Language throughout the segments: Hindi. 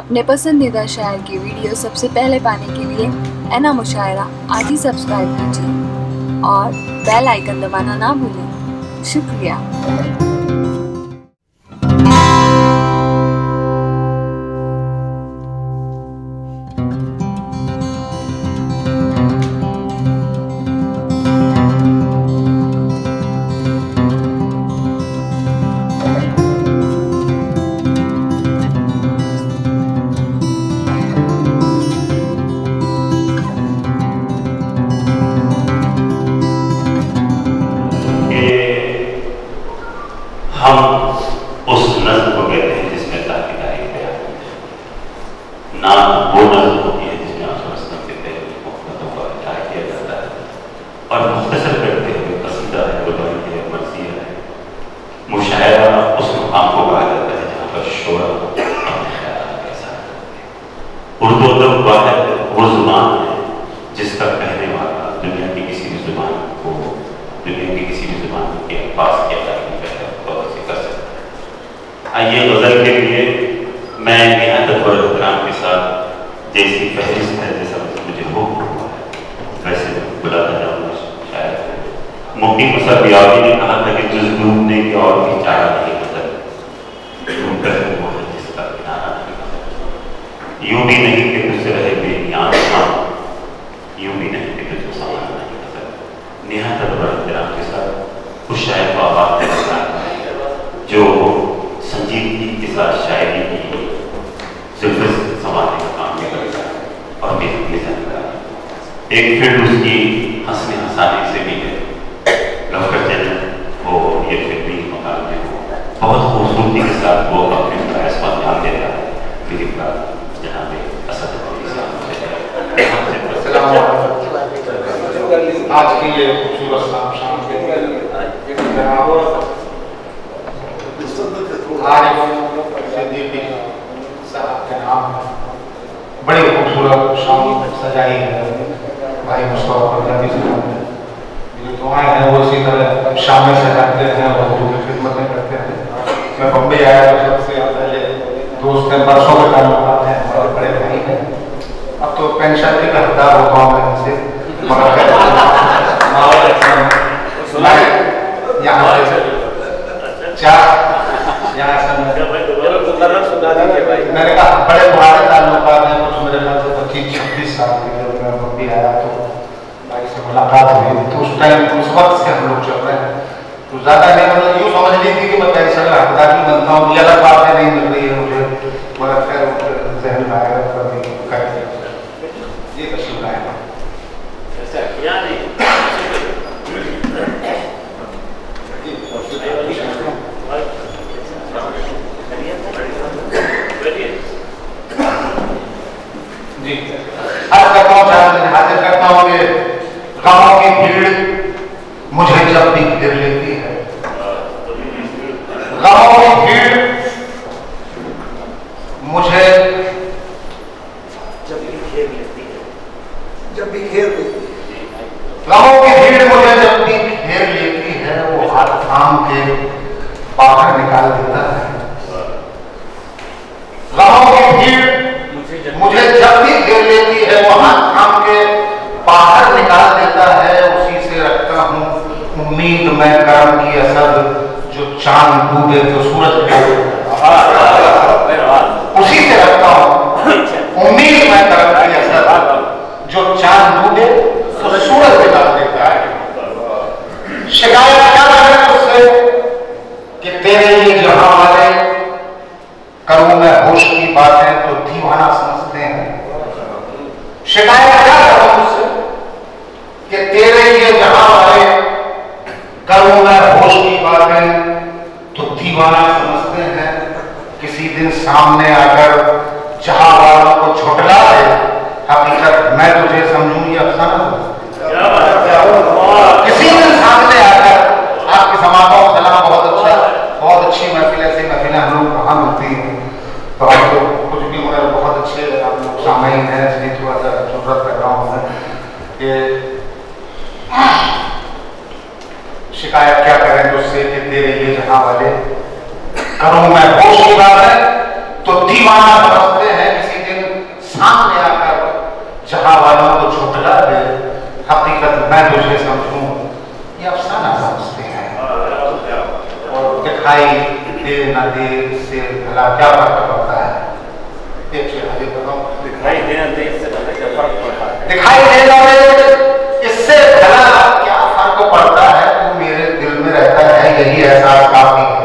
अपने पसंदीदा शायर की वीडियो सबसे पहले पाने के लिए एना मुशायरा आज ही सब्सक्राइब कीजिए और बेल आइकन दबाना ना भूलें। शुक्रिया। हम उस नज़्म को कहते हैं जिसमें ताक़ीदारी बयान होती है, ना वो नज़्म होती है जिसमें आंसू के तहत मोहब्बतों को अदा किया जाता है और मुख्तसर करते हुए कसीदा है, गुलामी है, मर्ज़िया है, मुशायरा उस मुकाम को कहा जाता है जहाँ पर शोरा अपने ख़यालात के साथ। उर्दू अदब वाहिद वो ज़ुबान है जिसका कहने वाला दुनिया की किसी भी ज़ुबान को, दुनिया की किसी भी ज़ुबान के पास किया जाता है। आइए गज़ल के लिए मैं निहायत एहतराम के साथ जैसी फहरिस्त है, जैसा मुझे हुक्म हुआ है वैसे बुलाता जाऊँगा। शायद मुफ्ती मुसर बियावी ने कहा था कि जिस डूबने की और भी चारा नहीं गज़ल, डूबकर वो है जिसका किनारा नहीं गज़ल। यूँ भी नहीं कि तुझसे रहे बेनियाज़ हाँ, यूँ भी नहीं कि तुझको सामान नहीं गज़ल। निहायत एहतराम के साथ उस शायर को आवाज़ देना जो संजीदगी के साथ शायरी की जुल्फ़ संभालने का काम भी करता है और बेहतरीन जानता है। एक फिर उसकी हंसने हंसाने से भी है, लफ्ज़ जन्नत वो ये फिक्री मकान में हो बहुत खूबसूरती के साथ वो अपने प्रयास को अंजाम देता है। मेरी बात जनाब असद आज की ये खूबसूरत शाम के के नाम बड़ी खूबसूरत शाम सजाई है भाई मुस्तफा ने। जो दुआएं हैं वो इसी तरह शामें सजाते हैं और उनकी खिदमतें करते हैं। मैं बम्बई आया तो सबसे पहले दोस्त हैं, बरसों के ताल्लुकात हैं, हमारे बड़े भाई हैं। अब तो पेंशन की हकदार होता हूँ मैं इनसे, मैंने कहा बड़े पुराने ताल्लुकात हैं, कुछ मेरे ख्याल से 25-26 साल के जब मैं बम्बई आया तो भाई से मुलाकात हुई तो उस टाइम उस वक्त से हम लोग चल रहे हैं। तो ज़्यादा नहीं, मतलब यूँ समझ ली थी कि मैं पेंशन का हकदार ही बनता हूँ। ये अलग बात है, नहीं मिल रही है मुझे, मगर खैर जहन में आएगा कभी कर ये तस्वीर आएगा। जी आज करता हूँ, हाजिर करता हूँ कि गमों की भीड़ मुझे जब भी घेर लेती है, गमों की भीड़ मुझे जब भी घेर लेती है, गमों की भीड़ मुझे जब भी घेर लेती है, वो हाथ थाम के बाहर निकाल देता है। गमों की भीड़ मुझे जब भी घेर लेती है, वो हाथ थाम के बाहर निकाल देता है। उसी से रखता हूँ उम्मीद मैं करम की असद, जो चांद डूबे तो सूरज उसी से रखता हूँ उम्मीद मैं करम की असद, जो चांद डूबे तो सूरज निकाल देता है। शिकायत क्या है उससे कि तेरे ये जहां वाले करूं मैं होश की बातें तो दीवाना समझते हैं। शिकायत क्या करूं उससे कि तेरे ये जहां वाले करूं मैं होश की बातें तो दीवाना समझते हैं। किसी दिन सामने आकर जहां वालों को झुठला दे हकीकत मैं तुझे समझूं ये अफसाना। किसी दिन सामने आकर आपकी समातों का सलाम, बहुत अच्छी महफिल, ऐसी महफिलें हम लोग कहाँ मिलती हैं। तो आप तो कुछ भी मगर बहुत अच्छे आप लोग सामयीन हैं, इसलिए थोड़ा सा जरूरत कर रहा हूँ कि शिकायत क्या करें तुझसे कि तेरे ये जहां वाले करूँ मैं होश की बात है तो दीवाना समझते हैं। दिखाई दे न दे इससे भला क्या फर्क पड़ता है? दिखाई दे न दे इससे भला क्या फर्क पड़ता है? दिखाई दे न दे इससे भला क्या फर्क पड़ता है? तू मेरे दिल में रहता है, यही एहसास काफी है।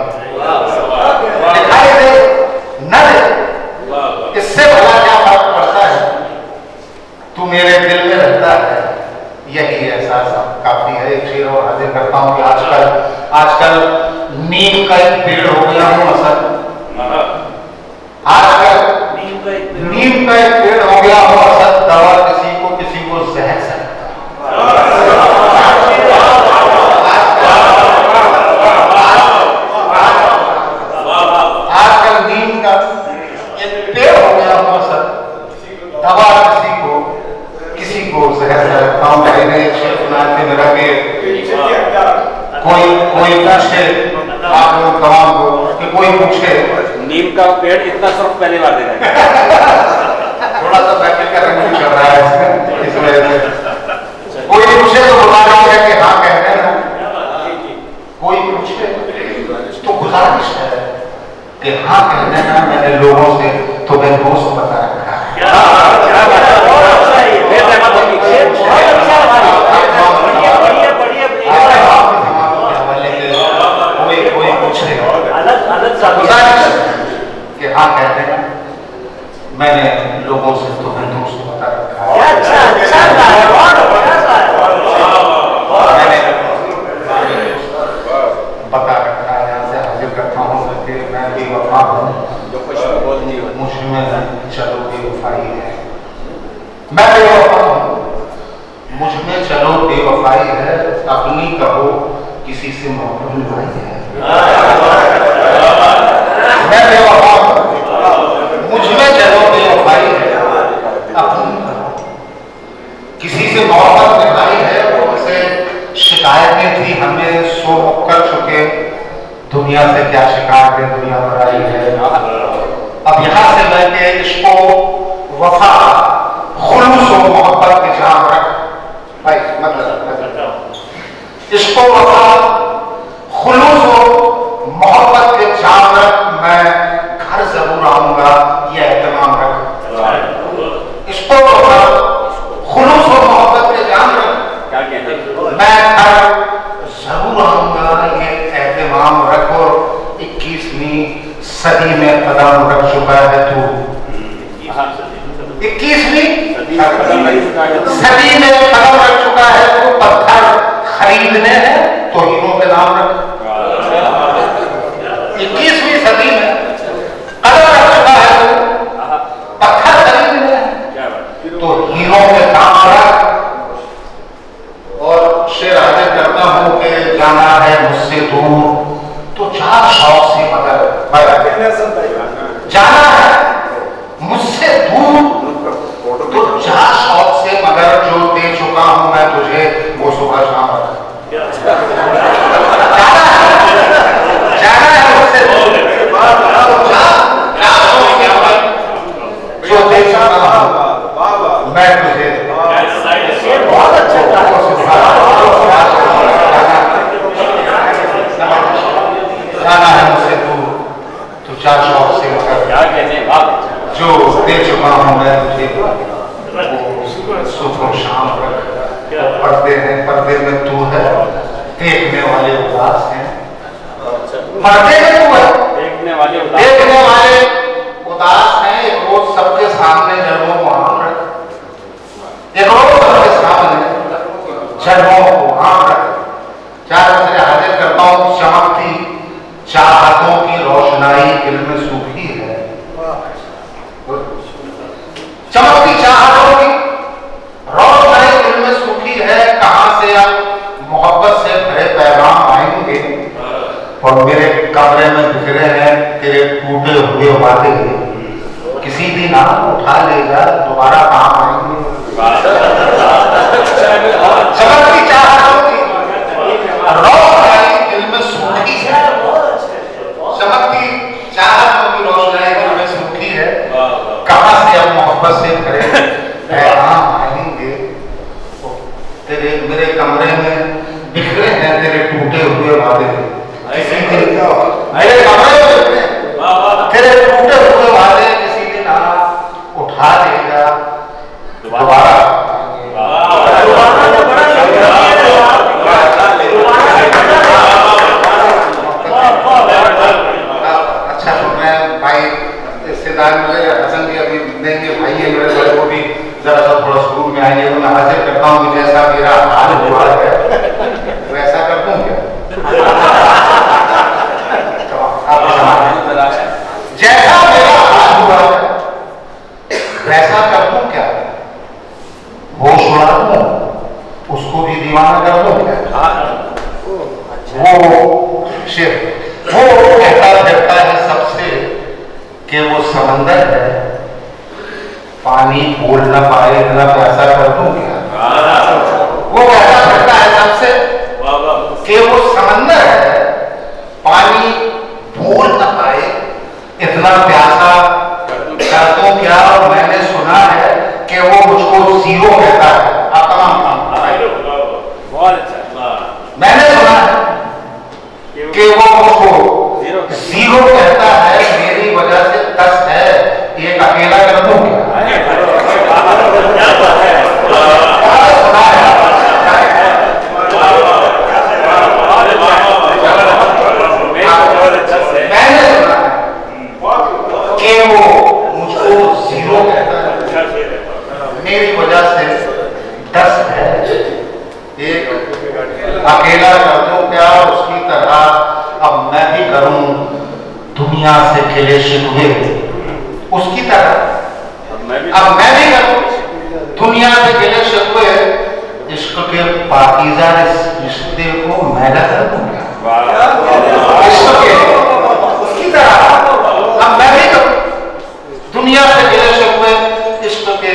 दिखाई दे न दे इससे भला क्या फर्क पड़ता है? तू मेरे दिल में रहता है, यही एहसास काफी है। एक शेर और हाजिर करता हूँ कि आजकल नीम का एक पेड़ हो गया हूँ असल। आजकल नीम का एक पेड़ हो गया हो असल, दवा किसी को जहर से आजकल नीम का एक पेड़ हो गया हो असल, दवा किसी को जहर से रखता हूँ। मैंने एक शेर सुना थे मेरा कि कोई पूछे आप लोग तमाम को कि कोई पूछे नीम का पेड़ इतना सुर्ख पहली बार देखा है। थोड़ा सा बैटरी का रंग भी चल रहा है इसमें, इस वजह से कोई पूछे तो बता रही है कि हाँ कहते हैं। कोई पूछे तो गुजारिश है कि हाँ कहते हैं। मैंने लोगों से तुम्हें दोस्त बता रखा है। कोई पूछे गुजारिश कि हाँ कहते हैं। मैंने लोगों से तुम्हें दोस्त बता रखा है। मैंने बता रखा है। यहाँ से हाजिर करता हूँ कि मैं बेवफा हूँ, मुझ में चलो बेवफाई है। मैं बेवफा हूँ, मुझ में चलो बेवफाई है। अपनी कहो किसी से मोहब्बत निभाई है। मैं बेवफा हूँ, मुझ में चलो बेवफाई है। अपनी कहो किसी से मोहब्बत निभाई है। वो उसे शिकायतें थी हमें सो कर चुके, दुनिया से क्या शिकायतें दुनिया पर आई है। अब यहाँ से मैं के इसको वफा खुलूस और मोहब्बत के जाम रख भाई मतलब इसको वफा खुलूस और मोहब्बत के जाम रख। मैं घर जरूर आऊंगा, यह एहतमाम रख। इसको वफा खुलूस और मोहब्बत के जाम रख। मैं घर जरूर आऊंगा, ये एहतमाम रख। और 21वीं सदी में कदम रख चुका है तू। 21वीं सदी में कदम रख चुका है तू। पत्थर खरीदने हैं तो हीरो के नाम रख। 21वीं सदी में कदम रख चुका है तू। पत्थर खरीदने हैं तो हीरो के नाम रख। और शेर हाजिर करता हूं कि जाना है मुझसे दूर तो जा शौक से, मगर जाना है मुझसे दूर तो जा शौक से, मगर जो दे चुका हूं मैं तुझे वो सुबह शाम रख। जाना है मुझसे दूर तो जा शौक से, जो दे चुका हूं मैं तुझे। बहुत अच्छा जाना है मुझसे दूर तो जा शौक से, मगर जो दे चुका हूं मैं तुझे सुबह शाम रख। पर्दे हैं, पर्दे में तू है, देखने वाले उदास हैं। पर्दे में तू है, देखने वाले उदास हैं। एक रोज सबके सामने जन्मों को आम रख। एक रोज सबके सामने जन्मों को आम रख। चार मसले हाजिर करता हूं। चमकती चाहतों की रोशनाई दिल में सूखी है। चमकती चाहतों की रोशनाई दिल में सूखी है। कहां से अब मोहब्बत से भरे पैगाम आएंगे। और मेरे कमरे में बिखरे हैं तेरे टूटे हुए वादे। किसी दिन आप उठा लेगा दोबारा काम आएंगे। चमकती चाहतों की रोशनाई दिल में सूखी है। चमकती चाहतों की रोशनाई दिल में सूखी है। कहां से अब मोहब्बत से भरे पैगाम आएंगे। तेरे मेरे कमरे में बिखरे हैं तेरे टूटे हुए वादे। किसी दिन टूटे हुए वादे किसी दिन आप उठा देगा दोबारा। अच्छा तो मैं भाई रिश्तेदार मुझे हसन भी अभी देंगे, भाई है मेरे बड़े, वो भी जरा सा थोड़ा शुरू में आएंगे तो मैं हाजिर करता हूँ कि जैसा मेरा हाल हुआ है वैसा कर दूं क्या? जैसा मेरा हाल हुआ है वैसा कर दूं क्या? होश उड़ा दूं, उसको भी दीवाना कर दूं क्या? वो शेर वो कहता फिरता है सबसे कि वो समंदर है, पानी बोल न पाए, इतना प्यासा कर दूं क्या? वो कहता फिरता है सबसे कि वो समंदर है, पानी बोल न पाए, इतना प्यासा कर दूं क्या? और मैंने सुना है कि वो मुझको जीरो कहता है। आप तमाम बहुत अच्छा। मैंने सुना है कि वो मुझको जीरो कहता है, मेरी वजह से 10 है, एक अकेला कर दूं क्या? सुना है मैंने सुना है कि वो मुझको जीरो कहता है, मेरी वजह से 10 है, एक अकेला कर दूं क्या? उसकी तरह अब मैं भी करूं दुनिया से खिले शिकवे, उसकी तरह अब मैं भी करूं दुनिया से खिले शिकवे, इश्क के पाकीज़ा रिश्ते को मैला कर दूं क्या? इश्क के उसकी तरह अब मैं भी करूं दुनिया से खिले शिकवे, इश्क के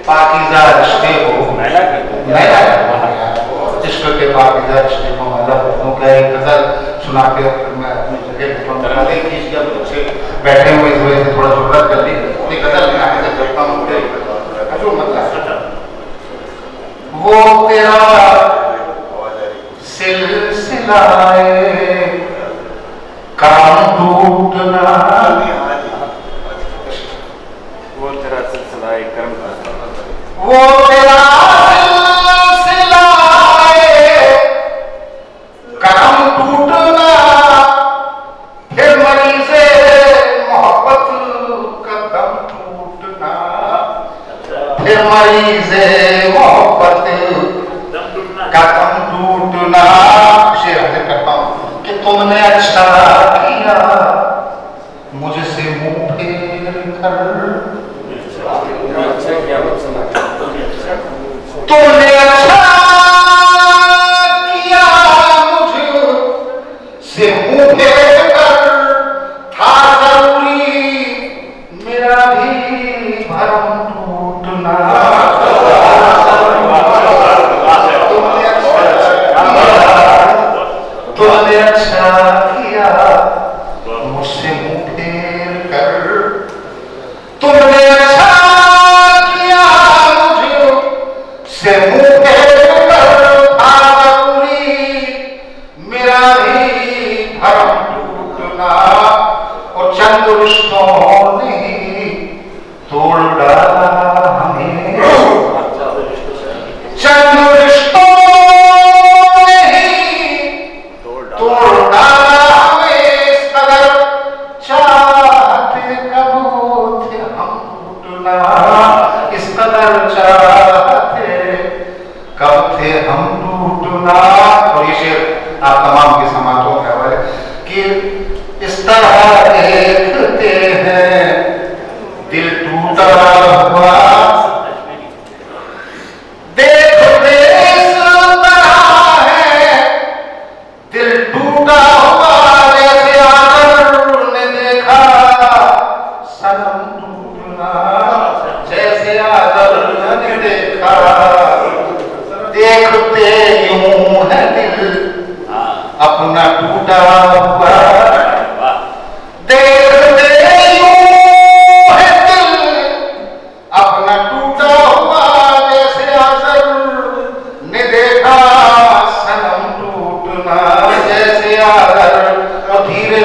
पाकीज़ा रिश्ते को मैला कर दूं, इश्क के पाकीज़ा रिश्ते को मैला कर दूं क्या? एक गजल सुना के मैं अपनी जगह खींच के बच्चे बैठे हुए इस वजह से थोड़ा शुरुआत कर दी, अपनी गजल में आगे से करता हूँ जो मतलब वो तेरा सिलसिलाए काम टूटना, वो तेरा सिलसिला कर्म का, वो तेरा सिलसिलाए काम टूटना, फिर मरीज़े मोहब्बत का दम टूटना, फिर मरीज़े मोहब्बत का दम टूटना। शेर हाजिर करता हूं कि तुमने अच्छा किया मुझसे मुंह फेर कर, तुमने अच्छा किया मुझसे मुंह फेर कर, था जरूरी मेरा भी भरम टूटना। तुमने अच्छा किया मुझसे मुंह फेर कर, तुमने अच्छा किया मुझसे मुंह फेर कर, था जरूरी मेरा भी भरम टूटना। और चंद रिश्तों ने तोड़ डाला हमें, चंद रिश्तों ने ही तोड़ डाला हमें, इस कदर चाहते कब थे हम टूटना, इस कदर चाहते कब थे हम टूटना। और ये शेर आप तमाम के समातों के हवाले कि इस तरह देखते हैं दिल टूटा हुआ, देखते इस तरह है दिल टूटा हुआ, जैसे आदर ने देखा सनम टूटना, जैसे आदर ने देखा, देखते यूं है दिल अपना टूटा हुआ, देखते यूं है दिल अपना टूटा हुआ, जैसे आदर ने देखा सनम टूटना, जैसे आदर। और धीरे